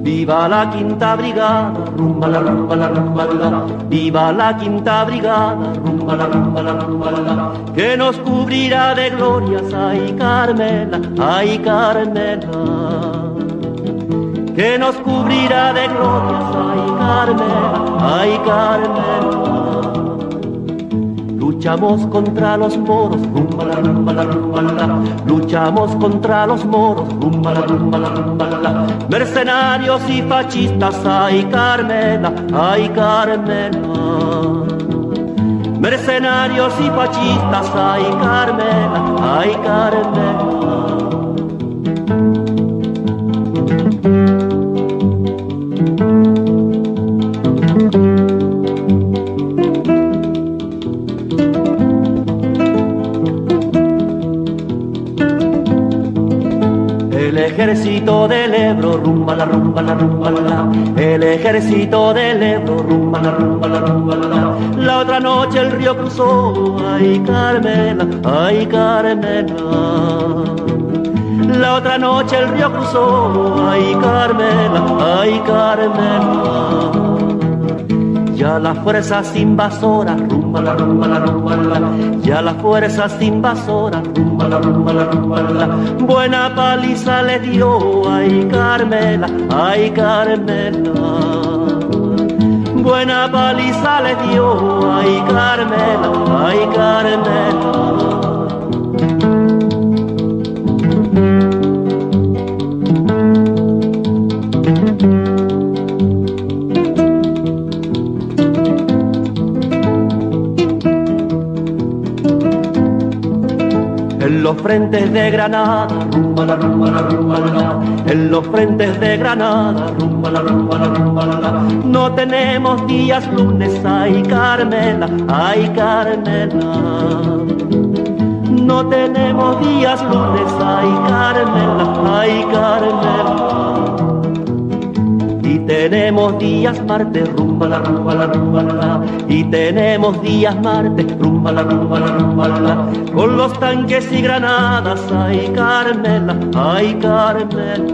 Viva la quinta brigada, rumba la rumba la rumba la. Viva la quinta brigada, rumba la rumba la rumba la. Que nos cubrirá de glorias, ay Carmela, ay Carmela. Que nos cubrirá de glorias, ay Carmela, ay Carmela. Luchamos contra los moros, rumba la rumba la rumba la. Luchamos contra los moros, rumba la rumba la rumba la. Mercenarios y fascistas, ay Carmela, ay Carmela. Mercenarios y fascistas, ay Carmela, ay Carmela. El ejército del Ebro, rumba la rumba la rumba la. El ejército del Ebro, rumba la rumba la rumba la. La otra noche el río cruzó, ay Carmela, ay Carmela. La otra noche el río cruzó, ay Carmela, ay Carmela. Ya las fuerzas invasoras, rumba la rumba la rumba la. Ya las fuerzas invasoras, rumba la rumba la rumba la. Buena paliza le dio, ay Carmela, ay Carmela. Buena paliza le dio, ay Carmela, ay Carmela. En los frentes de Granada, rumba la rumba la rumba la. En los frentes de Granada, rumba la rumba la rumba la. No tenemos días lunes, ay Carmela, ay Carmela. No tenemos días lunes, ay Carmela, ay Carmela. Y tenemos días martes, rumba la rumba la rumba la. Y tenemos días martes, rumba la rumba la rumba la. Con los tanques y granadas, ay Carmela, ay Carmela.